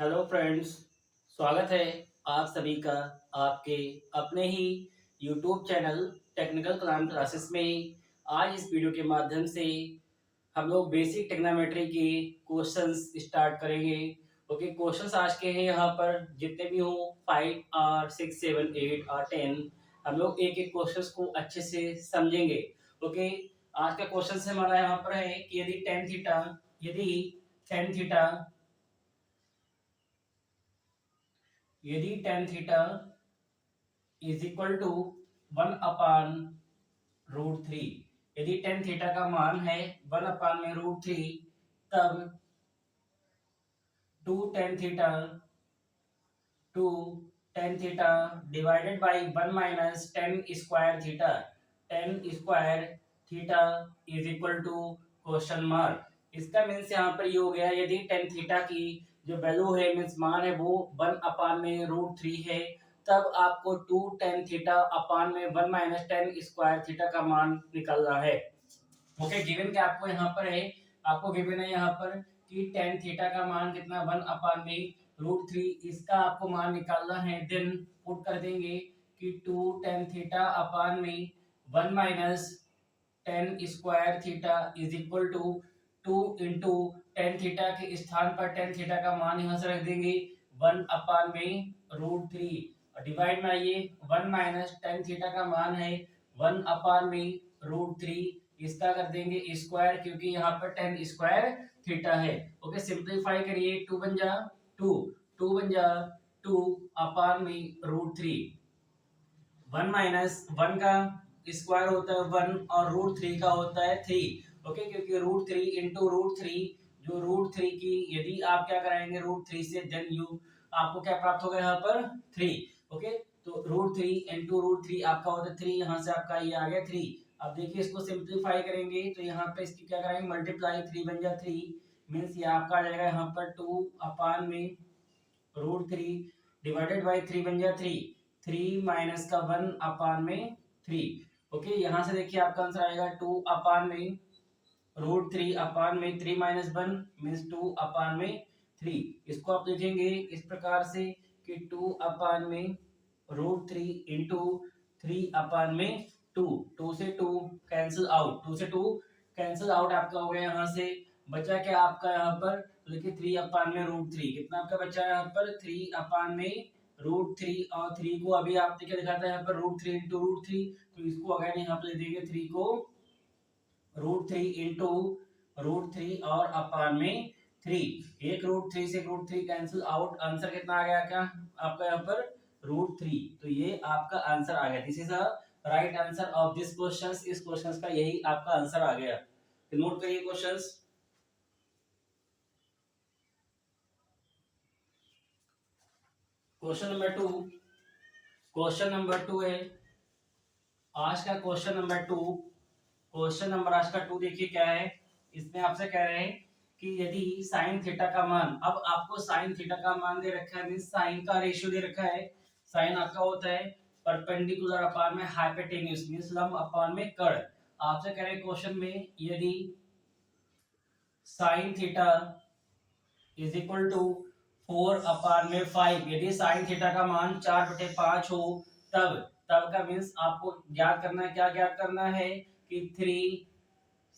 Hello friends. स्वागत है आप सभी का आपके अपने ही यूट्यूब चैनल टेक्निकल कलाम क्लासेस में। आज इस वीडियो के माध्यम से हम लोग बेसिक टेक्नोमेट्री के क्वेश्चंस स्टार्ट करेंगे। ओके, क्वेश्चंस आज के हैं यहाँ पर जितने भी हों 5 और 6 7 8 और 10, हम लोग एक एक क्वेश्चंस को अच्छे से समझेंगे। ओके, आज का क्वेश्चन हमारा यहाँ पर है कि यदि tan theta is equal to 1/√3, यदि tan थीटा का मान है 1/√3, तब 2 tan theta 2 tan theta divided by 1 minus tan square theta, tan square theta is equal to question mark. इसका मीन्स यहाँ पर ये हो गया, यदि tan थीटा की जो वैल्यू है मीन्स मान है वो 1/√3 है, तब आपको 2 tan थीटा अपान में 1 माइनस tan स्क्वायर थीटा का मान निकलना है। ओके, गिवन क्या आपको यहाँ पर है, आपको गिवन है यहाँ पर कि tan थीटा का मान कितना 1/√3, इसका आपको मान निकालना है। देन पुट कर देंगे कि 2 tan थीटा अपान में 1 minus tan square theta is equal to 2 into tan theta के स्थान पर tan थीटा का मान यहाँ से रख देंगे 1/√3, डिवाइड में आइए 1 माइनस tan थीटा का मान है 1/√3, इसका कर देंगे स्क्वायर क्योंकि यहाँ पर tan स्क्वायर थीटा है। ओके, सिंपलीफाई करिए, 2 बन जा 2, 2 बन जा 2 अपान में √3, 1 माइनस 1 का स्क्वायर होता है 1 और √3 का होता है 3। ओके, क्योंकि √3 इंटू √3, जो √3 की यदि आप क्या कराएंगे √3 से, देन यू आपको क्या प्राप्त होगा यहाँ पर 3। ओके, तो √3 इंटू √3 आपका होता है 3, यहाँ से आपका ये आ गया 3। अब देखिए इसको सिंप्लीफाई करेंगे तो यहाँ पे इसकी क्या कराएंगे मल्टीप्लाई, 3 बन जा 3, मीन्स ये आपका आ जाएगा यहाँ पर 2 अपान में √3 डिवाइडेड बाई 3 बन जा 3, 3 माइनस का 1 अपान में 3। ओके, यहाँ से देखिए आपका आंसर आएगा 2 अपान में √3 अपान में 3 माइनस 1 मीन्स 2 अपान में 3। इसको आप लिखेंगे इस प्रकार से कि 2 अपान में √3 इंटू 3 अपान में 2, 2 से 2 कैंसिल आउट, 2 से 2 कैंसिल आउट, आपका हो गया यहाँ से बचा क्या आपका यहाँ पर, देखिए 3 अपान में √3, कितना आपका बचा है यहाँ पर 3 अपान में √3, और 3 को अभी आपने क्या दिखाता है यहाँ पर √3 इंटू √3, तो इसको अगर यहाँ पर ले देंगे 3 को √3 इंटू √3 और अपान में 3, एक √3 से √3 कैंसिल आउट, आंसर कितना आ गया क्या आपका यहाँ पर √3, तो ये आपका आंसर आ गया। This is a right answer of this question, इस क्वेश्चन का यही आपका आंसर आ गया। तो नोट करिए क्वेश्चंस। क्वेश्चन नंबर 2 है आज का क्वेश्चन नंबर 2। क्वेश्चन नंबर आज का 2 देखिए क्या है, इसमें आपसे कह रहे हैं कि यदि साइन थीटा का मान, अब आपको साइन थीटा का मान दे रखा है, मींस साइन का रेशियो दे रखा है। साइन आपका होता है परपेंडिकुलर अपान में हाइपोटेन्यूज मींस लंब अपान में कर्ण। आपसे कह रहे हैं क्वेश्चन में यदि sine theta is equal to 4/5, यदि साइन थीटा का मान 4/5 हो, तब तब का मीन्स आपको ज्ञात करना है, क्या ज्ञात करना है कि 3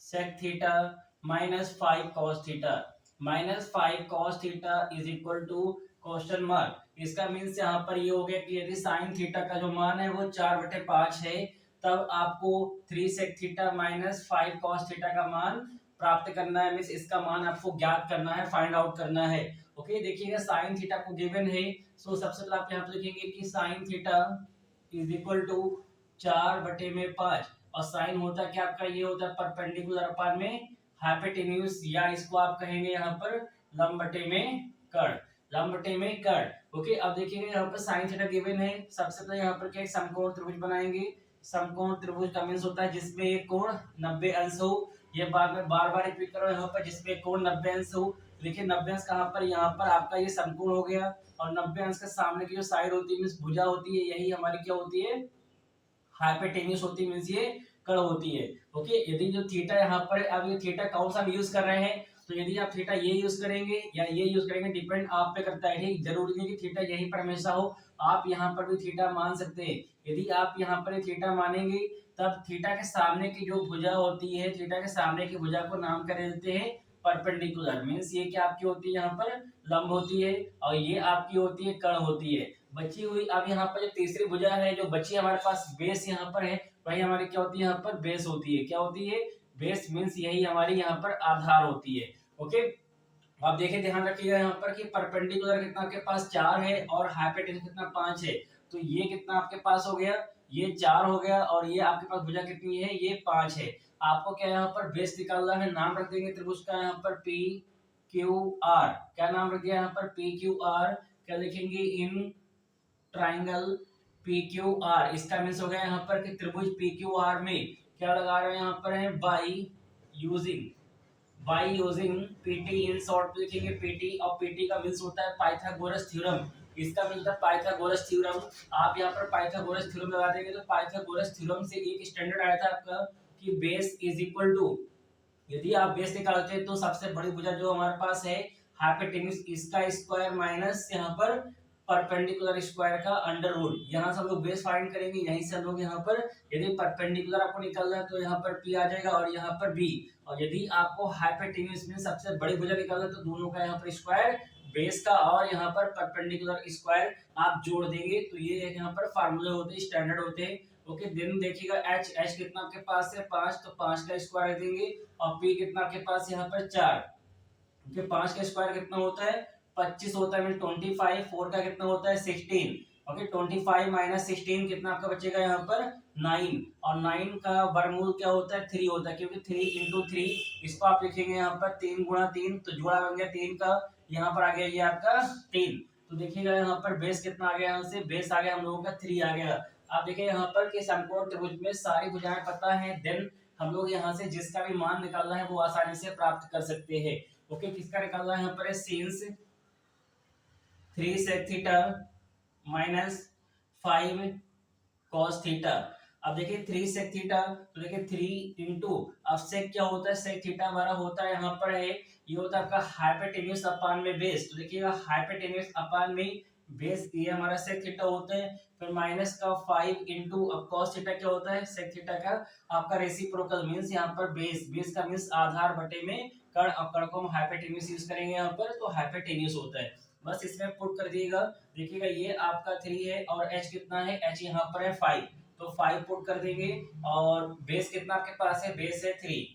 sec theta minus 5 cos theta, minus 5 cos theta is equal to question mark. इसका मीन्स यहाँ पर ये हो गया कि यदि साइन थीटा का जो मान है वो 4/5 है, तब आपको 3 sec theta minus 5 cos theta का मान प्राप्त करना है, मीन्स इसका मान आपको ज्ञात करना है, फाइंड आउट करना है। ओके, देखिएगा साइन थीटा को गिवन है, सो सबसे पहले आप यहाँ पे लिखेंगे कि sine theta is equal to 4/5, और साइन होता क्या आपका ये होता है परपेंडिकुलर अपान में हाइपोटेन्यूज, या इसको आप कहेंगे यहाँ पर लंब बटे में कर्ण, लंब बटे में कर्ण। ओके, अब देखिएगा यहाँ पर साइन थीटा गिवन है, सबसे पहले यहाँ पर क्या समकोण त्रिभुज बनाएंगे। समकोण त्रिभुज का मीन्स होता है जिसमें एक कोण 90 अंश हो, ये बार बार रिपीट करो यहाँ पर, जिसमें कोण 90 अंश हो। देखिए 90 अंश कहाँ पर, यहाँ पर आपका ये समकोण हो गया, और 90 अंश के सामने की जो साइड होती है मीन्स भुजा होती है, यही हमारी क्या होती है हाइपोटेन्यूज होती है, मीन्स ये कर्ण होती है। ओके, यदि जो थीटा यहाँ पर, अब ये थीटा कौन सा हम यूज कर रहे हैं, तो यदि आप थीटा ये यूज करेंगे या ये यूज करेंगे, डिपेंड आप पे करता है। ठीक, जरूरी नहीं कि थीटा यहीं पर हमेशा हो, आप यहाँ पर भी थीटा मान सकते हैं। यदि आप यहाँ पर थीटा मानेंगे, तब थीटा के सामने की जो भुजा होती है, थीटा के सामने की भुजा को नाम कर देते हैं परपेंडिकुलर। मीन्स ये क्या आपकी होती है, यहाँ पर लंब होती है, और ये आपकी होती है कर्ण होती है। बची हुई अब यहाँ पर जो तीसरी भुजा है जो बची हमारे पास, बेस यहाँ पर है, वही हमारी क्या होती है, यहाँ पर बेस होती है। क्या होती है, बेस। मीन्स यही हमारी यहाँ पर आधार होती है। ओके, आप देखिए, ध्यान रखिएगा यहाँ पर कि परपेंडिकुलर कितना आपके पास 4 है और हाइपोटेन्यूज कितना 5 है। तो ये कितना आपके पास हो गया, ये 4 हो गया, और ये आपके पास भुजा कितनी है, ये 5 है। आपको क्या यहाँ पर बेस निकालना है, नाम रख देंगे त्रिभुज का यहाँ पर पी क्यू आर। क्या नाम रख दिया यहाँ पर, पी क्यू आर। क्या लिखेंगे, in triangle P Q R. इसका मीन्स हो गया यहाँ पर कि त्रिभुज पी क्यू आर में क्या लगा रहे हैं, यहाँ पर है by using PT. In short लिखेंगे पीटी, और पीटी का मीन्स होता है पाइथागोरस थ्योरम। इसका मीन्स होता है पाइथागोरस थ्योरम। आप यहाँ पर पाइथागोरस थ्योरम लगा देंगे, तो पाइथागोरस थ्योरम से एक स्टैंडर्ड आया था आपका कि बेस इज इक्वल टू, यदि आप बेस निकालते हैं तो सबसे बड़ी भुजा जो हमारे पास है हाइपोटेन्यूज, इसका स्क्वायर माइनस यहाँ पर परपेंडिकुलर स्क्वायर का अंडर रूट। यहाँ से हम लोग बेस फाइंड करेंगे, यहीं से हम लोग यहाँ पर, यदि परपेंडिकुलर आपको निकालना है तो यहाँ पर पी आ जाएगा और यहाँ पर बी, और यदि आपको हाइपोटेन्यूज में सबसे बड़ी भुजा निकालना है तो दोनों का यहाँ पर स्क्वायर, बेस का और यहाँ पर परपेंडिकुलर स्क्वायर आप जोड़ देंगे, तो ये यहाँ पर फार्मूले होते हैं, स्टैंडर्ड होते हैं। ओके, देन देखिएगा एच कितना आपके पास है 5, तो 5 का स्क्वायर देंगे, और पी कितना आपके पास यहाँ पर 4, क्योंकि 5 का स्क्वायर कितना होता है 25 होता है, मीन 25। 4 का कितना होता है 16। ओके, 25 माइनस 16 कितना आपका बचेगा यहाँ पर 9, और 9 का वर्गमूल क्या होता है 3 होता है, क्योंकि 3 इंटू 3, इसको आप लिखेंगे यहाँ पर 3 गुणा 3, तो जोड़ा बन गया 3 का, यहाँ पर आ गया ये आपका 3। तो देखिएगा यहाँ पर बेस कितना आ गया, यहाँ से बेस आ गया हम लोगों का 3 आ गया। आप देखिए यहाँ पर कि समकोण त्रिभुज में सारी भुजाएं पता है, देन हम लोग यहाँ से जिसका भी मान निकालना है वो आसानी से प्राप्त कर सकते हैं। ओके, किसका निकालना है यहाँ पर, since 3 sec theta minus 5 cos theta. अब देखिए 3 sec थीटा, तो देखिए 3 इंटू, अब sec क्या होता है, sec थीटा हमारा होता है यहाँ पर है, ये होता है आपका हाइपोटेन्यूज अपान में बेस। तो देखिएगा हाइपोटेन्यूज अपान में बेस, ये हमारा sec थीटा होता है, फिर माइनस का 5 इंटू, अब cos थीटा क्या होता है, sec थीटा का आपका रेसिप्रोकल, मीन्स यहाँ पर बेस का मीन्स आधार बटे में कर्ण, अब कर्ण को हम हाइपोटेन्यूज यूज करेंगे यहाँ पर, तो हाइपोटेन्यूज होता है। बस इसमें पुट कर दिएगा, देखिएगा ये आपका 3 है और h कितना है, h यहाँ पर है 5, तो 5 पुट कर देंगे, और बेस कितना आपके पास है, बेस है 3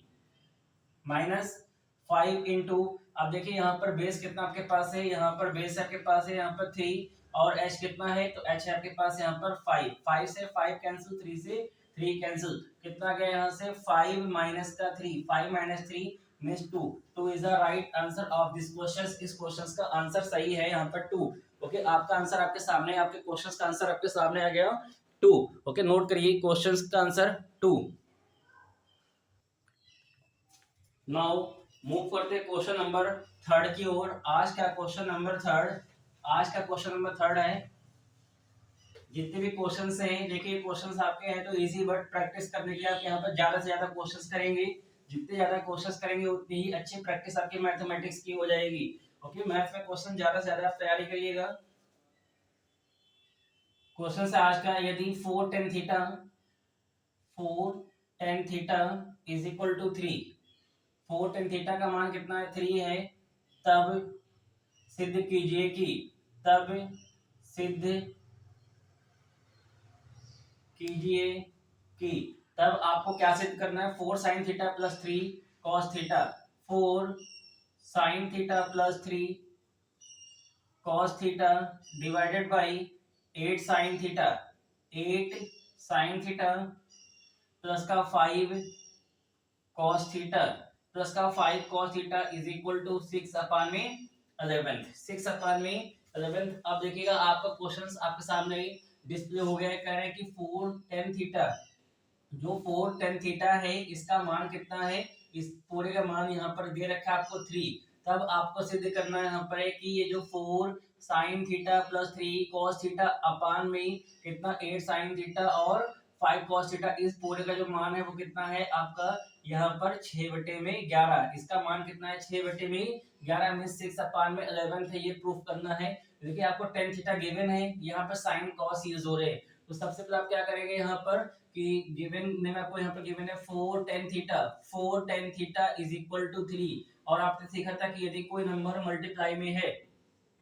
माइनस 5 इंटू, अब देखिए यहाँ पर बेस कितना आपके पास है, यहाँ पर बेस आपके पास है यहाँ पर 3, और h कितना है, तो h है आपके पास यहाँ पर 5, 5 से 5 कैंसिल, 3 से 3 कैंसिल, कितना गया यहाँ से 5 माइनस का 3, 5 minus 3 means 2। 2 is the right answer of this question. इस क्वेश्चन का आंसर सही है यहाँ पर 2। ओके, आपका आंसर आपके सामने, आपके क्वेश्चन का आंसर आपके सामने आ गया 2। ओके, नोट करिए क्वेश्चन का आंसर 2। नाउ मूव करते हैं क्वेश्चन नंबर 3 की ओर। आज का क्वेश्चन नंबर 3 है, जितने भी क्वेश्चंस हैं, देखिए क्वेश्चंस आपके हैं तो इजी, बट प्रैक्टिस करने के लिए आप यहाँ पर ज्यादा से ज्यादा क्वेश्चंस करेंगे, जितने ज्यादा क्वेश्चंस करेंगे उतनी ही अच्छी प्रैक्टिस आपकी मैथमेटिक्स की हो जाएगी। ओके, मैथ्स में क्वेश्चन ज्यादा से ज्यादा आप तैयारी करिएगा। क्वेश्चन है आज का, यदि 4 tan theta is equal to 3, 4 tan theta का मान कितना है 3 है, तब सिद्ध कीजिए कि तब आपको क्या सिद्ध करना है, 4 sin theta plus 3 cos theta, 4 sin theta plus 3 cos theta divided by 8 sin theta, 8 sin theta plus का 5 cos थीटा प्लस का 5 cos theta is equal to 6 upon में 11, 6 अपान में 11। अब देखिएगा आपका क्वेश्चन आपके सामने डिस्प्ले हो गया है, कह रहे हैं कि 4 tan थीटा, जो 4 tan थीटा है इसका मान कितना है, इस पूरे का मान यहाँ पर दे रखा है आपको 3। तब आपको सिद्ध करना है यहाँ पर है कि ये जो 4 sin theta plus 3 cos theta upon में कितना 8 sin थीटा और 5 cos थीटा, इस पूरे का जो मान है वो कितना है आपका यहाँ पर 6/11। इसका मान कितना है 6/11 मीन 6/11 है, ये प्रूफ करना है। देखिए आपको टेन थीटा गिवन है, यहाँ पर साइन कॉस यूज हो रहे हैं। तो सबसे पहले आप क्या करेंगे यहाँ पर कि गिवन ने आपको यहाँ पर गिवन है 4 tan theta is equal to 3। और आपने सीखा था कि यदि कोई नंबर मल्टीप्लाई में है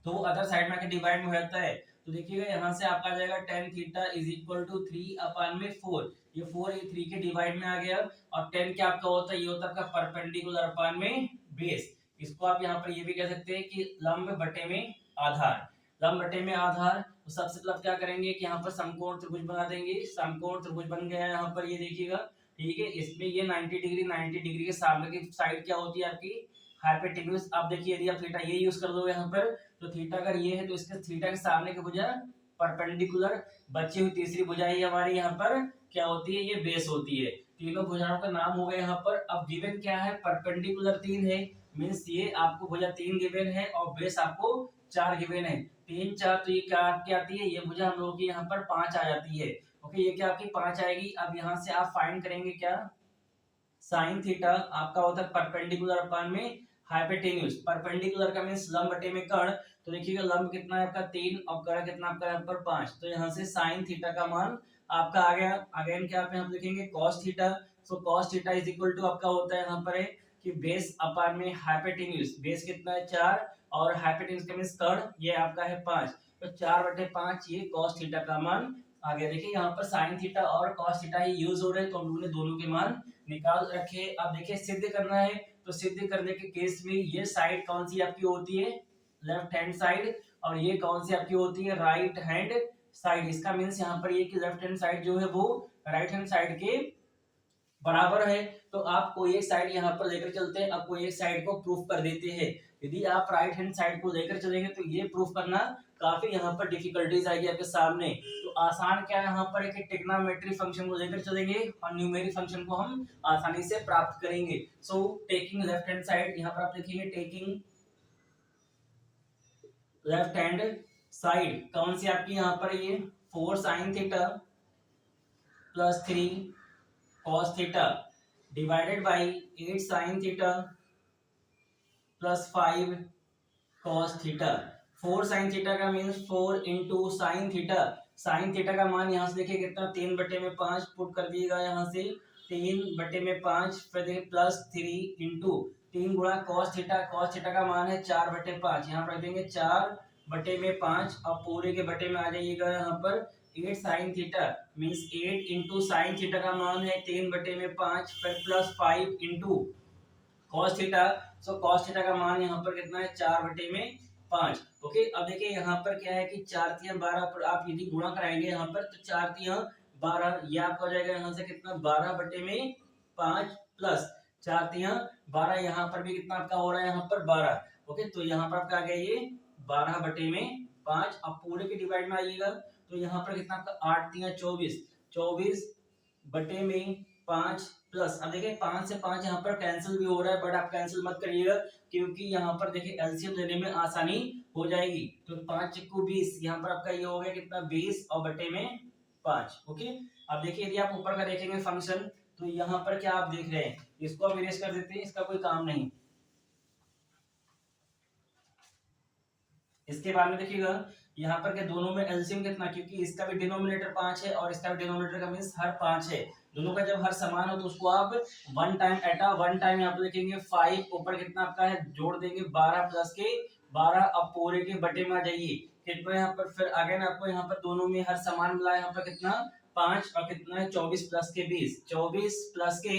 तो अदर साइड में आके डिवाइड में हो जाता है। तो देखिएगा यहाँ से आपका आ जाएगा tan theta is equal to 3/4। ये 4 ये 3 के डिवाइड में आ गया। और 10 क्या आपका होता है, ये होता है आपका परपेंडिकुलर अपान में बेस। इसको आप यहाँ पर ये भी कह सकते हैं कि लंब बटे में आधार। लंब बटे में आधार। तो सबसे पहले क्या करेंगे कि यहाँ पर समकोण त्रिभुज बना देंगे। समकोण त्रिभुज बन गया है यहाँ पर, ये देखिएगा ठीक है। इसमें ये 90 डिग्री के सामने की साइड क्या होती है आपकी हाइपोटेन्यूज। आप देखिए यदि आप थीटा ये यूज कर दो यहाँ पर, तो थीटा अगर ये है तो इसके थीटा के सामने की भुजा परपेंडिकुलर, बची हुई तीसरी भुजा ही हमारी यहाँ पर क्या होती है, ये बेस होती है। तीनों भुजाओं का नाम हो गया यहाँ पर। अब गिवन क्या है, परपेंडिकुलर 3 है, मींस ये आपको भुजा 3 गिवन है और बेस आपको 4 गिवन है। 3 4 तो ये क्या आती है, ये भुजा हम लोगों की यहाँ पर 5 आ जाती है। ओके, ये क्या आपकी 5 आएगी। अब यहाँ से आप फाइंड करेंगे क्या, साइन थीटा आपका होता है परपेंडिकुलर अपान में हाइपोटेन्यूज। परपेंडिकुलर का मींस लंब बटे में कर्ण। तो देखिएगा लंब कितना है आपका 3 और कर्ण कितना आपका यहाँ पर 5। तो यहाँ से साइन थीटा का मान आपका आ गया। अगेन क्या आप यहाँ लिखेंगे cos theta. So cos theta is equal to आपका होता है यहाँ पर है कि बेस अपान में हाइपोटेन्यूज। बेस कितना है 4 और हाइपोटेन्यूज का मींस कर्ण ये आपका है 5। तो 4/5 ये कॉस थीटा का मान आ गया। देखिए यहाँ पर साइन थीटा और कॉस थीटा ही यूज हो रहे हैं, तो हम लोगों ने दोनों के मान निकाल रखे। अब देखिए सिद्ध करना है, तो सिद्ध करने के केस में ये साइड कौन सी आपकी होती है, लेफ्ट हैंड साइड, और ये कौन सी आपकी होती है, राइट हैंड साइड। इसका मीन्स यहाँ पर ये कि लेफ्ट हैंड साइड जो है वो राइट हैंड साइड के बराबर है। तो आप कोई एक साइड यहाँ पर लेकर चलते हैं, अब कोई एक साइड को प्रूफ कर देते हैं। यदि आप राइट हैंड साइड को लेकर चलेंगे तो ये प्रूफ करना काफी यहाँ पर डिफिकल्टीज आएगी आपके सामने। तो आसान क्या है यहाँ पर एक ट्रिग्नोमेट्री फंक्शन को लेकर चलेंगे और न्यूमेरिक फंक्शन को हम आसानी से प्राप्त करेंगे। So taking left hand side, यहाँ पर आप लिखेंगे टेकिंग लेफ्ट हैंड साइड कौन सी आपकी यहाँ पर ये 4 sine theta plus 3 cos theta divided by 8 sin theta plus 5 cos theta. 4 sin theta का means 4 into sine theta. Sine theta का मान यहाँ से देखिए कितना 3/5 पुट कर दिएगा यहाँ से 3/5, फिर देखिए प्लस 3 इंटू 3 गुणा cos थीटा। cos थीटा का मान है 4/5, यहाँ पर रख देंगे 4/5 और पूरे के बटे में आ जाइएगा यहाँ पर 8 sine theta means 8 into sine theta का मान है 3/5, फिर plus 5 into cos theta. So cos theta का मान यहाँ पर कितना है 4/5। ओके, अब देखिए यहाँ पर क्या है कि 4×3=12 पर आप यदि गुणा कराएंगे यहाँ पर तो 4×3=12, ये आपका हो जाएगा यहाँ से कितना 12/5 प्लस 4×3=12, यहाँ पर भी कितना आपका हो रहा है यहाँ पर 12। ओके, तो यहाँ पर आपका आ गया ये 12/5। अब पूरे के डिवाइड में आइएगा तो यहाँ पर कितना आपका 8×3=24, 24/5 प्लस, अब देखिए 5 से 5 यहाँ पर कैंसिल भी हो रहा है, बट आप कैंसिल मत करिएगा क्योंकि यहाँ पर देखिए एलसीएम लेने में आसानी हो जाएगी। तो 5×20, यहाँ पर आपका ये हो गया कितना 20 और बटे में 5। ओके, अब देखिए यदि आप ऊपर का देखेंगे फंक्शन तो यहाँ पर क्या आप देख रहे हैं, इसको आप इरेज कर देते हैं, इसका कोई काम नहीं। इसके बाद में देखिएगा यहाँ पर के दोनों में एलसीएम कितना, क्योंकि इसका भी डिनोमिनेटर 5 है और इसका भी डिनोमिनेटर का मींस हर 5 है। दोनों का जब हर समान हो तो उसको आप वन टाइम यहाँ पे लिखेंगे 5, ऊपर कितना आपका है जोड़ देंगे 12 प्लस के 12, अब पूरे के बटे में आ जाइए कितना यहाँ पर, फिर अगेन आपको यहाँ पर दोनों में हर समान मिला यहाँ पर कितना 5 और कितना है 24 प्लस के 20, 24 प्लस के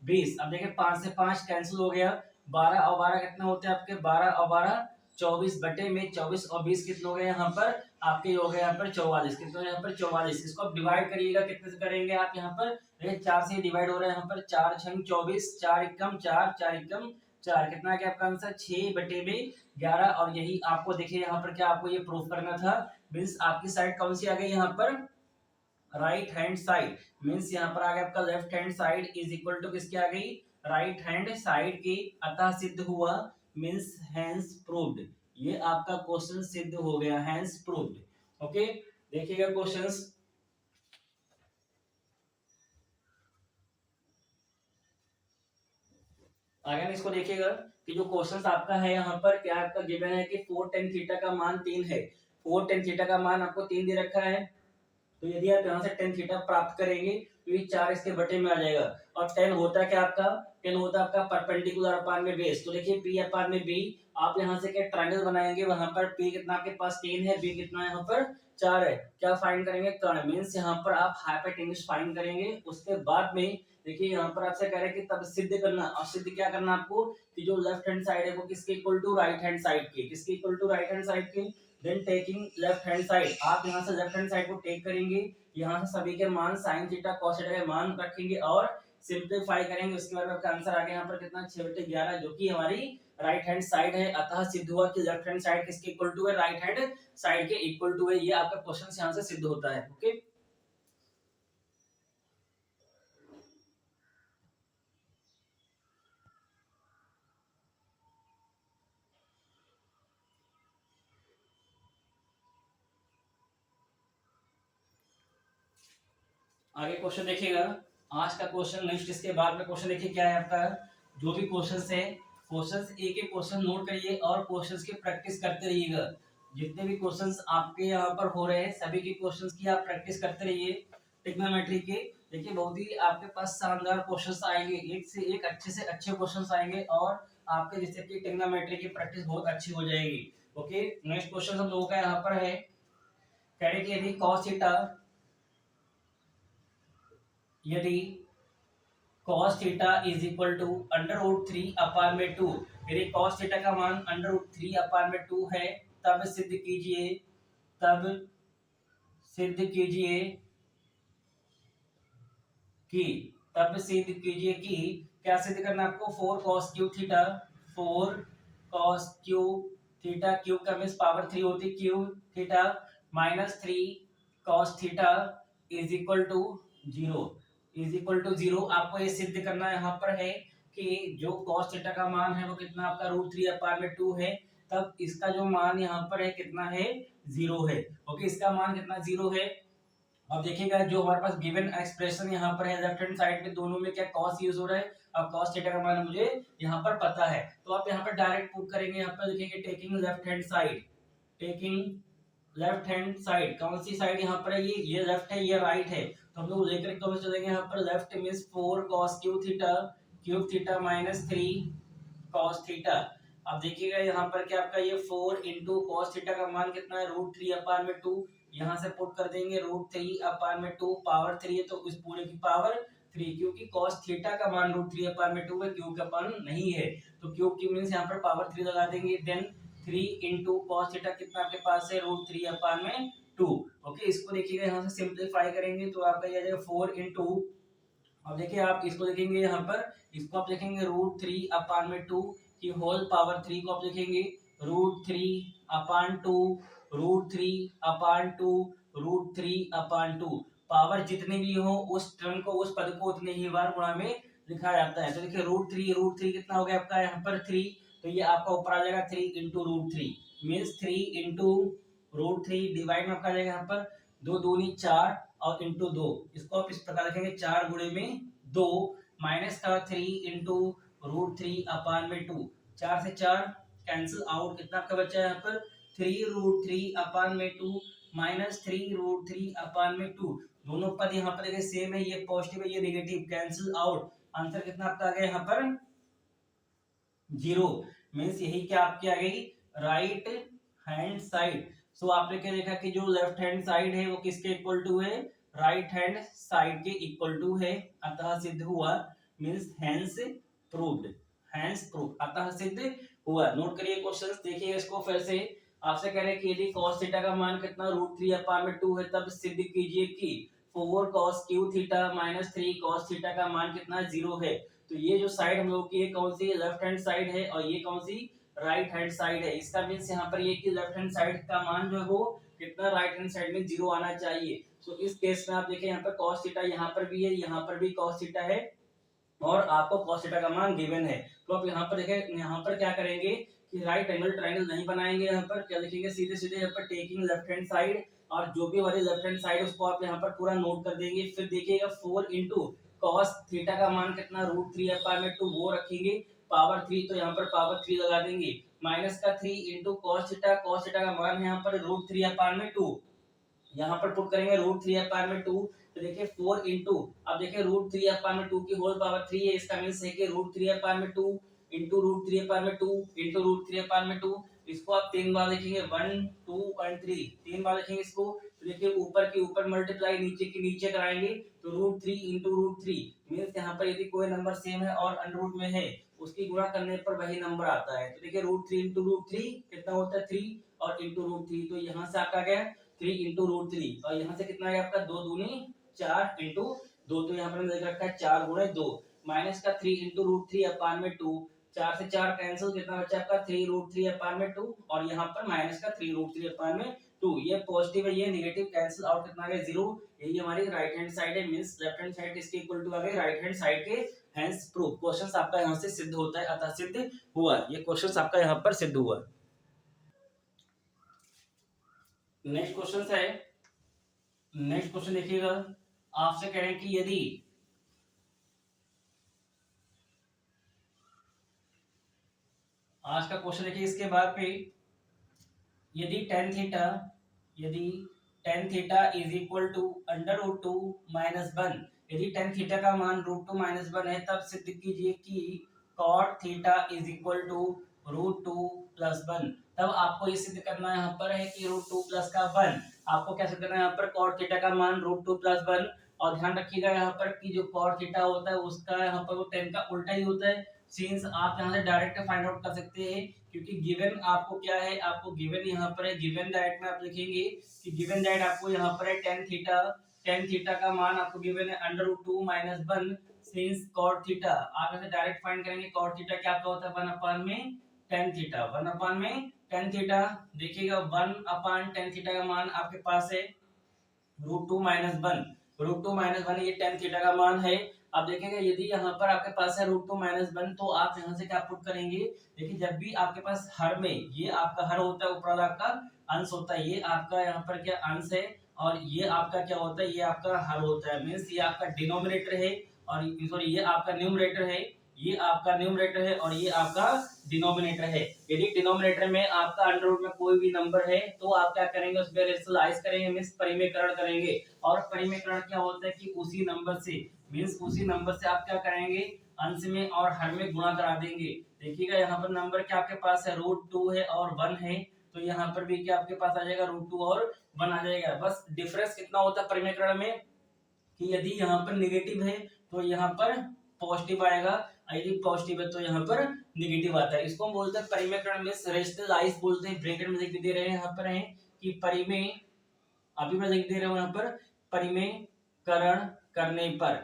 20। अब देखिए 5 से 5 कैंसिल हो गया, 12 और 12 कितना होते हैं आपके 12 और 12 24 बटे में 24 और 20 कितने हो गए यहाँ पर आपके हो गए यहाँ पर 44, कितने यहाँ पर 44। इसको आप डिवाइड करिएगा, कितने से करेंगे आप यहाँ पर, देखिए 4 से डिवाइड हो रहा है यहाँ पर 4×6=24, 4×1=4, 4×1=4, कितना क्या आपका आंसर 6/11। और यही आपको देखिए यहाँ पर क्या आपको ये प्रूफ करना था, मीन्स आपकी साइड कौन सी आ गई यहाँ पर राइट हैंड साइड, मीन्स यहाँ पर आ गया आपका left hand side is equal to किसकी आ गई राइट हैंड साइड की, अतः सिद्ध हुआ मीन्स हैंस प्रूव्ड। ये आपका क्वेश्चन सिद्ध हो गया, हैंस प्रूव्ड। ओके, देखिएगा क्वेश्चंस, आगे हम इसको देखिएगा कि जो क्वेश्चन आपका है यहाँ पर क्या आपका गिवन है कि 4 tan थीटा का मान 3 है। 4 tan थीटा का मान आपको 3 दे रखा है, तो यदि आप यहाँ से tan थीटा प्राप्त करेंगे तो ये 4 इसके बटे में आ जाएगा। और tan होता है क्या आपका, tan होता है आपका परपेंडिकुलर अपान में बेस। तो देखिए p अपान में b, आप यहाँ से क्या ट्रायंगल बनाएंगे, वहां पर p कितना आपके पास 3 है, b कितना यहाँ पर 4 है। क्या फाइंड करेंगे, कर्ण, मीन्स यहाँ पर आप हाइपोटेन्यूज फाइंड करेंगे। उसके बाद में देखिए यहाँ पर आपसे कह रहे हैं कि तब सिद्ध करना, और सिद्ध क्या करना आपको कि जो लेफ्ट हैंड साइड है वो किसके equal to right hand side के, किसके equal to right hand side के। Then taking left hand side, आप यहाँ से लेफ्ट हैंड साइड को टेक करेंगे, यहाँ से सभी के मान साइन थीटा कॉस थीटा के मान रखेंगे और सिंप्लीफाई करेंगे। उसके बाद आपका आंसर आ गया यहाँ पर कितना 6/11, जो कि हमारी राइट हैंड साइड है। अतः सिद्ध हुआ कि लेफ्ट हैंड साइड किसके इक्वल टू है, राइट हैंड साइड के इक्वल टू है। ये आपका क्वेश्चन यहाँ से सिद्ध होता है। ओके, आगे क्वेश्चन देखिएगा। आज का क्वेश्चन नेक्स्ट, इसके बाद में क्वेश्चन देखिए क्या है आपका। जो भी क्वेश्चंस है, क्वेश्चंस एक एक क्वेश्चन नोट करिए और क्वेश्चंस की प्रैक्टिस करते रहिएगा। जितने भी क्वेश्चंस आपके यहाँ पर हो रहे हैं सभी के क्वेश्चंस की आप प्रैक्टिस करते रहिए ट्रिग्नोमेट्री के। देखिए बहुत ही आपके पास शानदार क्वेश्चंस आएंगे, एक से एक अच्छे से अच्छे क्वेश्चंस आएंगे और आपके जिससे कि ट्रिग्नोमेट्री की प्रैक्टिस बहुत अच्छी हो जाएगी। ओके, नेक्स्ट क्वेश्चन हम लोगों का यहाँ पर है, कह रहे कि यदि cos थीटा, यदि cos theta is equal to under root 3 upon में 2, यदि cos थीटा का मान अंडर रूट 3 अपान में 2 है, तब सिद्ध कीजिए, तब सिद्ध कीजिए कि, तब सिद्ध कीजिए कि, क्या सिद्ध करना है आपको, 4 cos cube theta, 4 cos cube theta, cube का मीन्स पावर 3 होती, cube theta minus 3 cos theta is equal to 0, is equal to 0। आपको ये सिद्ध करना यहाँ पर है कि जो cos थीटा का मान है वो कितना आपका रूट 3 अपान में 2 है, तब इसका जो मान यहाँ पर है कितना है, 0 है। ओके, इसका मान कितना 0 है। अब देखिएगा जो हमारे पास गिवन एक्सप्रेशन यहाँ पर है, लेफ्ट हैंड साइड में दोनों में क्या cos यूज हो रहा है, अब cos थीटा का मान मुझे यहाँ पर पता है, तो आप यहाँ पर डायरेक्ट पुट करेंगे। यहाँ पर लिखेंगे taking left hand side, taking left hand side, कौन सी साइड यहाँ पर है, ये लेफ्ट है, ये राइट है, तो हम लोग लेकर कौन चलेंगे यहाँ पर, left means 4 cos cube theta minus 3 cos theta. अब देखिएगा यहाँ पर क्या आपका ये 4 इंटू कॉस थीटा का मान कितना है, रूट 3 अपान में 2, यहाँ से पुट कर देंगे रूट 3 अपान में 2, पावर 3 है तो इस पूरे की पावर 3, क्योंकि cos थीटा का मान रूट 3 अपान में 2 है, क्यूब का मान नहीं है, तो क्यूब की मीन्स यहाँ पर पावर 3 लगा देंगे। देन 3 इंटू कॉस थीटा कितना आपके पास है, रूट 3 अपान में 2। ओके, इसको देखिएगा यहाँ से सिंप्लीफाई करेंगे तो आपका ये आ जाएगा 4 इंटू, अब देखिए आप इसको देखेंगे यहाँ पर, इसको आप देखेंगे रूट 3 अपान में 2 की होल पावर 3 को आप देखेंगे रूट 3 अपान 2, रूट 3 अपान 2, रूट 3 अपान 2। पावर जितनी भी हो उस टर्म को, उस पद को उतने ही बार गुणा में लिखा जाता है। तो देखिए रूट 3 कितना हो गया आपका यहाँ पर 3, तो ये आपका ऊपर आ जाएगा 3 into root 3 means 3 into root 3 divide में आपका आ जाएगा यहाँ पर 2 दूनी 4 और इंटू 2, इसको आप इस प्रकार लिखेंगे 4 गुणे में 2 माइनस का 3 इंटू रूट 3 अपान में 2, 4 से 4 कैंसिल आउट, कितना आपका बचा है यहाँ पर 3 रूट 3 अपान में 2 माइनस 3 रूट 3 अपान में 2। दोनों पद यहाँ पर देखिए सेम है, ये पॉजिटिव है ये नेगेटिव, कैंसिल आउट, आंसर कितना आपका आ गया यहाँ पर 0, मीन्स यही क्या आपकी आ गई राइट हैंड साइड। सो आपने क्या देखा कि जो लेफ्ट हैंड साइड है वो किसके इक्वल टू है, राइट हैंड साइड के इक्वल टू है, अतः सिद्ध हुआ, means hence proved, hence prove, अतः सिद्ध हुआ। नोट करिए क्वेश्चंस, देखिए इसको फिर से, आपसे कह रहे हैं कि यदि cos थीटा का मान कितना रूट 3 अपान में 2 है, तब सिद्ध कीजिए कि 4 cos Q theta minus 3 cos theta का मान कितना 0 है। तो ये जो साइड हम लोग की है कौन सी, लेफ्ट हैंड साइड है, और ये कौन सी, राइट हैंड साइड है। इसका मीन्स यहाँ पर ये कि लेफ्ट हैंड साइड का मान जो है वो कितना राइट हैंड साइड में 0 आना चाहिए। सो इस केस में आप देखें यहाँ पर cos थीटा यहाँ पर भी है, यहाँ पर भी cos थीटा है, और आपको cos थीटा का मान गिवन है। तो आप यहाँ पर देखें, यहाँ पर क्या करेंगे कि राइट एंगल ट्रायंगल नहीं बनाएंगे, यहाँ पर क्या लिखेंगे, सीधे सीधे यहाँ पर टेकिंग लेफ्ट हैंड साइड, और जो भी हमारी लेफ्ट हैंड साइड उसको आप यहाँ पर पूरा नोट कर देंगे। फिर देखिएगा 4 इंटू कॉस थीटा का मान कितना रूट 3 अपान में 2 वो रखेंगे, पावर 3, तो यहाँ पर पावर 3 लगा देंगे। माइनस का 3 into cos theta, cos theta का मान है यहाँ पर √3/2, यहाँ पर पुट करेंगे √3/2, तो देखिए 4 इंटू, अब देखिए √3/2 की होल पावर 3 है, इसका मीन्स है कि √3/2 इंटू √3/2 इंटू √3/2, इसको आप 3 बार लिखेंगे, 1 2 और 3, 3 बार लिखेंगे इसको। तो देखिए ऊपर के ऊपर मल्टीप्लाई, नीचे के नीचे कराएंगे, तो √3 इंटू √3 मीन्स यहाँ पर यदि कोई नंबर सेम है और अंडर रूट में है, उसकी गुणा करने पर वही नंबर आता है। तो देखिए √3 इंटू √3 कितना होता है 3, और इंटू √3, तो यहाँ से आपका गया 3 इंटू √3, और यहाँ से कितना है आपका 2 दूनी 4 इंटू 2, तो यहाँ पर मैंने लिख रखा है 4 गुणे 2, माइनस का 3 इंटू √3/2, 4 से 4 कैंसिल, कितना बचा आपका 3 √3/2, और यहाँ पर माइनस का 3 √3/2, ये पॉजिटिव है, ये नेगेटिव, कैंसिल आउट, कितना आ गया 0। यही हमारी राइट हैंड साइड है, मींस लेफ्ट हैंड साइड इसके इक्वल टू आ गई राइट हैंड साइड के, हेंस प्रूफ। क्वेश्चन आपका यहाँ से सिद्ध होता है, अतः सिद्ध हुआ, ये क्वेश्चन आपका यहाँ पर सिद्ध हुआ। नेक्स्ट क्वेश्चन है, नेक्स्ट क्वेश्चन देखिएगा, आपसे कह रहे हैं कि यदि आज का क्वेश्चन देखिए, इसके बाद पे यदि tan थीटा, यदि tan theta is equal to √2 minus 1, यदि tan थीटा का मान √2 माइनस 1 है, तब सिद्ध कीजिए कि cot theta is equal to √2 plus 1। तब आपको ये सिद्ध करना यहाँ पर है कि √2 प्लस का 1, आपको क्या सिद्ध करना है यहाँ पर cot थीटा का मान √2 प्लस 1, और ध्यान रखिएगा यहाँ पर कि जो cot थीटा होता है उसका यहाँ पर वो tan का उल्टा ही होता है, सिंस आप यहाँ से डायरेक्ट फाइंड आउट कर सकते हैं, क्योंकि गिवन आपको क्या है, आपको गिवन यहाँ पर है, गिवन दैट में आप लिखेंगे कि गिवन दैट आपको यहाँ पर है tan थीटा का मान आपको गिवन है √2 माइनस 1, सिंस cot थीटा, आप ऐसे डायरेक्ट फाइंड करेंगे cot थीटा क्या होता है 1 में tan थीटा, 1 में tan थीटा, देखिएगा 1 tan थीटा का मान आपके पास है √2 माइनस 1, √2 माइनस 1 ये tan थीटा का मान है। अब देखेंगे यदि यहाँ पर आपके पास है √2 माइनस 1, तो आप यहाँ से क्या पुट करेंगे, देखिए जब भी आपके पास हर में, ये आपका हर होता है, ऊपर वाला आपका अंश होता है, ये आपका यहाँ पर क्या अंश है, और ये आपका क्या होता है, ये आपका हर होता है, मीन्स ये आपका डिनोमिनेटर है, और सॉरी ये आपका न्यूमरेटर है, ये आपका न्यूमरेटर है, और ये आपका डिनोमिनेटर है। यदि डिनोमिनेटर में आपका अंडर रूट में कोई भी नंबर है, तो आप क्या करेंगे, उसमें रेशनलाइज करेंगे, मीन्स परिमेयकरण करेंगे, और परिमेयकरण क्या होता है कि उसी नंबर से, मीन्स उसी नंबर से आप क्या करेंगे, अंश में और हर में गुणा करा देंगे। देखिएगा यहाँ पर नंबर क्या आपके पास है √2 है और 1 है, तो यहाँ पर भी क्या आपके पास आ जाएगा √2 और 1 आ जाएगा। बस डिफरेंस कितना होता है परिमेयकरण में कि यदि यहाँ पर नेगेटिव है तो यहाँ पर पॉजिटिव आएगा, यदि पॉजिटिव है तो यहाँ पर नेगेटिव आता है। इसको हम बोलते हैं परिमेयकरण में रेशनलाइज बोलते हैं। ब्रैकेट में लिख दे रहे हैं यहाँ पर है कि परिमेय, अभी मैं लिख दे रहा हूँ यहाँ पर परिमेयकरण करने पर,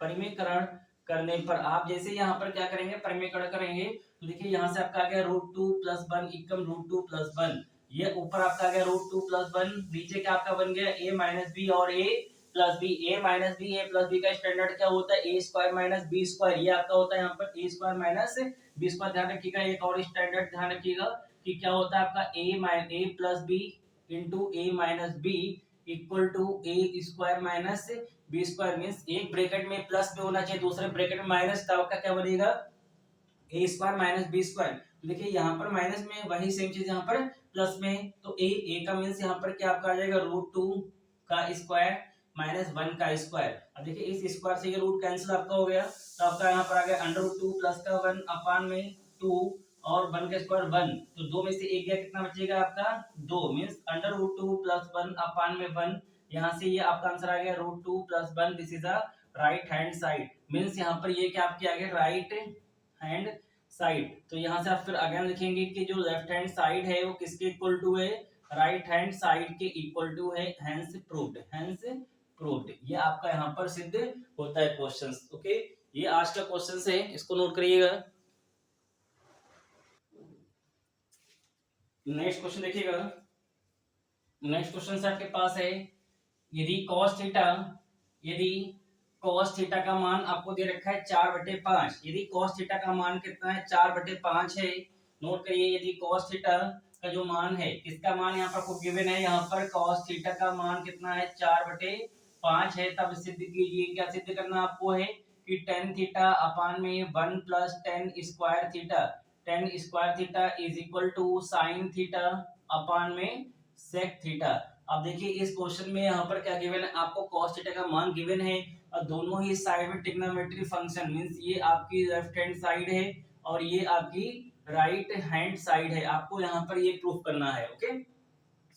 परिमेयकरण करने पर आप जैसे यहाँ पर क्या करेंगे, परिमेयकरण करेंगे, तो देखिए यहाँ से आपका आ गया √2 प्लस 1 इक्वल √2 प्लस 1, ये ऊपर आपका आ गया √2 प्लस 1, नीचे क्या आपका बन गया a माइनस बी और a plus B, a minus B A plus B का स्टैंडर्ड क्या होता है, a square minus B square, ये आपका होता है यहाँ पर a square minus B square. ध्यान रखिएगा एक और स्टैंडर्ड ध्यान रखिएगा कि क्या होता है आपका a plus B into a minus B equal to a square minus B square, means एक ब्रैकेट में प्लस में होना चाहिए, दूसरे ब्रैकेट में माइनस, तब आपका क्या बनेगा a square minus B square. तो देखिए यहाँ पर माइनस में वही सेम चीज यहाँ पर प्लस में, तो a का मीन्स यहाँ पर क्या आपका आ जाएगा √2 का स्क्वायर माइनस 1 का स्क्वायर। अब देखिए इस स्क्वायर से ये रूट कैंसिल आपका हो गया, तो आपका यहाँ पर आ गया √2 प्लस का 1 अपान में 2 और 1 का स्क्वायर 1, तो 2 में से 1 गया, कितना बचेगा आपका 2, मीन्स √2 प्लस 1 अपान में 1, यहाँ से ये आपका आंसर आ गया √2 plus 1, this is a right hand side, means यहाँ पर ये क्या आपके आ गया राइट हैंड साइड। तो यहाँ से आप फिर अगेन लिखेंगे कि जो लेफ्ट हैंड साइड है वो किसके इक्वल टू है, राइट हैंड साइड के इक्वल टू है, हेंस प्रूव्ड, हेंस प्रूव्ड। ये आपका यहाँ पर सिद्ध होता है क्वेश्चंस। ओके, ये आज का क्वेश्चन है, इसको नोट करिएगा। नेक्स्ट क्वेश्चन देखिएगा, नेक्स्ट क्वेश्चन से आपके पास है यदि cos थीटा, यदि cos थीटा का मान आपको दे रखा है 4/5, यदि cos थीटा का मान कितना है 4/5 है, नोट करिए यदि cos थीटा का जो मान है, इसका मान यहाँ पर आपको गिवन है, यहाँ पर cos थीटा का मान कितना है 4/5 है, तब सिद्ध कीजिए, क्या सिद्ध करना आपको है कि टेन थीटा अपान में 1 plus ten square theta, ten square theta is equal to sine theta upon में सेक थीटा। अब देखिए इस क्वेश्चन में यहाँ पर क्या गिवन है, आपको cos थीटा का मान गिवन है और दोनों ही साइड में ट्रिग्नोमेट्री फंक्शन मींस ये आपकी लेफ्ट हैंड साइड है और ये आपकी राइट हैंड साइड है, आपको यहाँ पर ये प्रूफ करना है। ओके,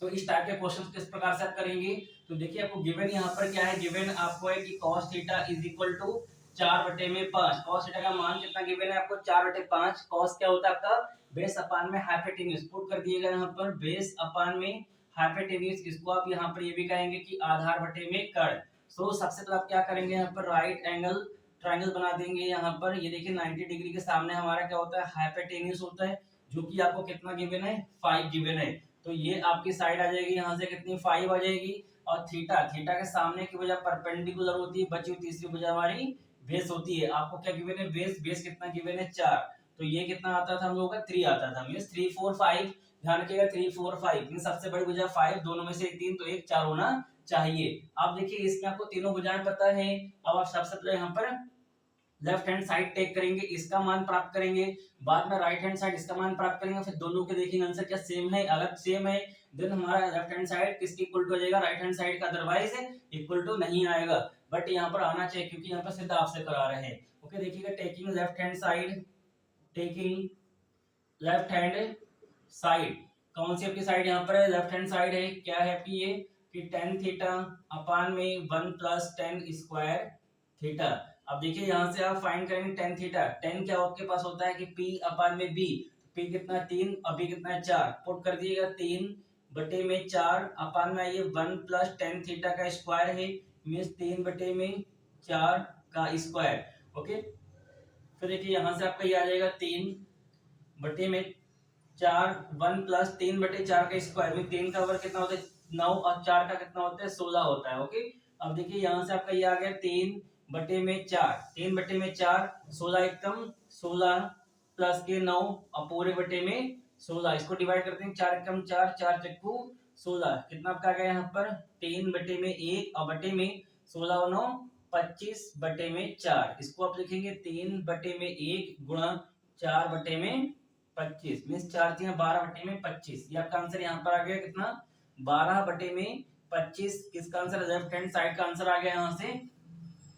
तो इस टाइप के क्वेश्चन किस प्रकार से आप करेंगे, तो देखिए आपको गिवन यहाँ पर क्या है, गिवन आपको है कि cos theta is equal to 4/5। cos theta का मान कितना गिवन है आपको 4/5। cos क्या होता है आपका बेस अपान में हाइपोटेन्यूज, पुट कर दिएगा यहाँ पर बेस अपान में हाइपोटेन्यूज, इसको आप यहाँ पर ये भी कहेंगे कि आधार बटे में कर्ण। सो सबसे पहले आप क्या करेंगे, यहाँ पर राइट एंगल ट्रायंगल बना देंगे। यहाँ पर ये देखिए 90 डिग्री के सामने हमारा क्या होता है, हाइपोटेन्यूज होता है, जो कि आपको कितना गिवन है 5 गिवन है। तो ये आपकी साइड आ जाएगी यहाँ से कितनी 5 आ जाएगी, और थीटा, थीटा के सामने की वजह परपेंडिकुलर होती है, बची हुई तीसरी वजह हमारी बेस होती है। आपको क्या गिवन है बेस, बेस कितना गिवन है 4, तो ये कितना आता था हम लोगों का 3 आता था, मींस 3 4 5, ध्यान रखिएगा 3 4 5, मींस सबसे बड़ी भुजा 5, दोनों में से 3 तो 1 4 होना चाहिए। आप देखिए इसमें आपको तीनों भुजाएं पता है, अब आप सबसे पहले यहाँ पर लेफ्ट हैंड साइड टेक करेंगे, इसका मान प्राप्त करेंगे, बाद में राइट हैंड साइड इसका मान प्राप्त करेंगे, फिर दोनों के देखेंगे आंसर क्या सेम है, अगर सेम है देन हमारा लेफ्ट हैंड साइड किसके इक्वल टू हो जाएगा, राइट हैंड साइड का, अदरवाइज इक्वल टू नहीं आएगा। बट यहाँ पर आना चाहिए क्योंकि यहाँ पर सिद्ध आपसे करा रहे हैं। ओके, देखिएगा taking left hand side, taking left hand side, कौन सी आपकी साइड यहाँ पर है, लेफ्ट हैंड साइड है, क्या है आपकी ये कि टेन थीटा अपान में 1 प्लस टेन स्क्वायर थीटा। अब देखिए यहाँ से आप फाइंड करेंगे टेन थीटा, टेन क्या आपके पास होता है कि पी अपान में बी, पी कितना 3, अभी कितना है 4, पुट कर दिएगा 3/4 अपान में ये 1 प्लस टेन थीटा का स्क्वायर है, मीन्स 3/4 का स्क्वायर। ओके, फिर देखिए यहाँ से आपका ये आ जाएगा 3/4, 1 प्लस 3/4 का स्क्वायर में 3 का वर्ग कितना होता है 9 और 4 का कितना होता है 16 होता है। ओके, अब देखिए यहाँ से आपका ये आ गया 3/4, 3/4, 16 एकम 16 प्लस के 9 और पूरे बटे में 16, इसको डिवाइड करते हैं 4 एकम 4, 4 चक्कू 16, कितना आपका आ गया यहाँ पर 3/1 और बटे में 16 और 9 25/4, इसको आप लिखेंगे 3/1 गुणा 4/25, मीन्स 4 3 12/25, ये आपका आंसर यहाँ पर आ गया कितना 12/25। किसका आंसर, लेफ्ट हैंड साइड का आंसर आ गया यहाँ से।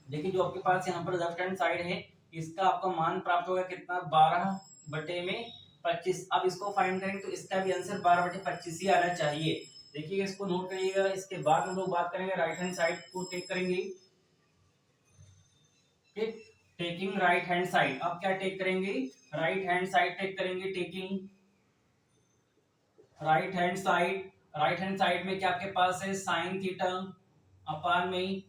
देखिए जो आपके पास यहाँ पर लेफ्ट हैंड साइड है इसका आपका मान प्राप्त होगा कितना 12/25। अब इसको फाइंड करेंगे तो इसका भी आंसर 12/25 ही आना चाहिए। देखिए इसको नोट करिएगा, इसके बाद हम लोग बात करेंगे राइट हैंड साइड को टेक करेंगे। टेकिंग राइट हैंड साइड, अब क्या टेक करेंगे, राइट हैंड साइड टेक करेंगे, taking right hand side. Right hand side में क्या आपके पास है साइन थीटा अपान में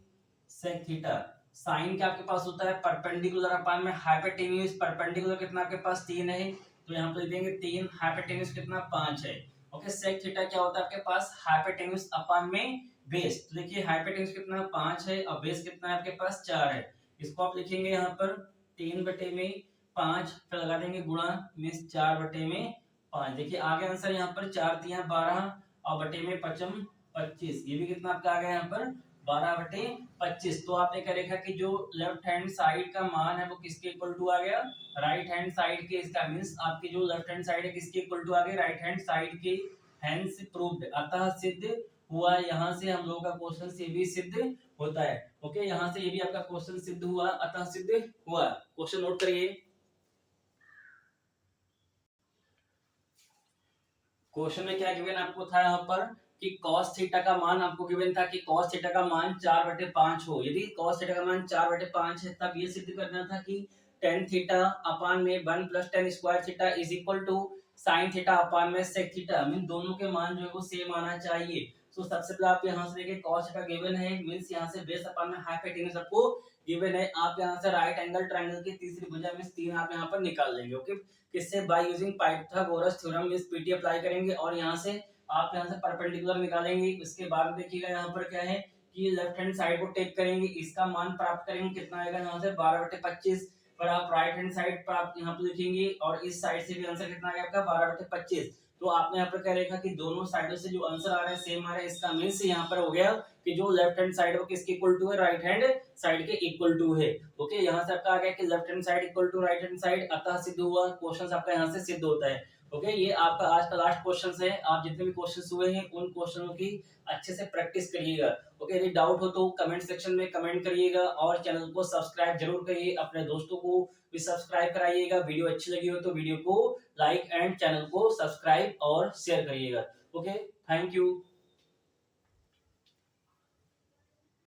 सेक थीटा। साइन क्या आपके पास होता है परपेंडिकुलर अपान में हाइपोटेन्यूज, परपेंडिकुलर कितना आपके पास 3 है, तो यहाँ पे लिख देंगे 3, हाइपोटेन्यूज कितना 5 है। ओके, सेक थीटा क्या होता है आपके पास हाइपोटेन्यूज अपान में बेस, तो देखिए हाइपोटेन्यूज कितना 5 है और बेस कितना है आपके पास 4 है, इसको आप लिखेंगे यहाँ पर 3/5, फिर लगा देंगे गुणा मीन्स 4/5। देखिए आगे आंसर यहाँ पर 4 3 12 और बटे में 5 25, ये भी कितना आपका आ गया यहाँ पर 12/25। तो आपने क्या देखा कि जो लेफ्ट हैंड साइड का मान है वो किसके इक्वल टू आ गया राइट हैंड साइड के, इसका मींस आपकी जो लेफ्ट हैंड साइड है किसके इक्वल टू आ गई राइट हैंड साइड के, हेंस प्रूव्ड, अतः सिद्ध हुआ। यहाँ से हम लोगों का क्वेश्चन से भी सिद्ध होता है। ओके, यहाँ से ये भी आपका क्वेश्चन सिद्ध हुआ, अतः सिद्ध हुआ। क्वेश्चन नोट करिए, क्वेश्चन में क्या गिवन आपको था यहाँ पर कि cos थीटा का मान आपको गिवन था कि cos थीटा का मान 4/5 हो, यदि cos थीटा का मान 4/5 है तब ये सिद्ध करना था कि tan थीटा अपान में 1 plus tan square theta is equal to sin theta upon में sec थीटा, मीन दोनों के मान जो है वो सेम आना चाहिए। तो सबसे पहले आप यहाँ से देखिए cos थीटा गिवन है, मींस यहाँ से बेस अपान में हाइपोटेन्यूज आपको गिवन है, आप यहाँ से राइट एंगल ट्रायंगल की तीसरी भुजा मींस 3 आप यहाँ पर निकाल लेंगे। ओके, किससे, by using Pythagoras theorem, means PT apply करेंगे और यहाँ से आप यहाँ से परपेंडिकुलर निकालेंगे। उसके बाद देखिएगा यहाँ पर क्या है कि लेफ्ट हैंड साइड को टेक करेंगे, इसका मान प्राप्त करेंगे, कितना आएगा यहाँ से 12/25, पर आप राइट हैंड साइड पर आप यहाँ पे लिखेंगे और इस साइड से भी आंसर कितना आएगा आपका 12/25। तो आपने यहाँ पर क्या देखा कि दोनों साइडों से जो आंसर आ रहा है सेम आ रहा है, इसका मींस यहाँ पर हो गया कि जो लेफ्ट हैंड साइड वो किसके इक्वल टू है, राइट हैंड साइड के इक्वल टू है। ओके, यहाँ से आपका आ गया कि left hand side equal to right hand side, अतः सिद्ध हुआ, क्वेश्चन आपका यहाँ से सिद्ध होता है। ओके, ये आपका आज का लास्ट क्वेश्चन है। आप जितने भी क्वेश्चन हुए हैं उन क्वेश्चनों की अच्छे से प्रैक्टिस करिएगा। ओके, यदि डाउट हो तो कमेंट सेक्शन में कमेंट करिएगा और चैनल को सब्सक्राइब जरूर करिए, अपने दोस्तों को भी सब्सक्राइब कराइएगा। वीडियो अच्छी लगी हो तो वीडियो को लाइक एंड चैनल को सब्सक्राइब और शेयर करिएगा। Okay, thank you.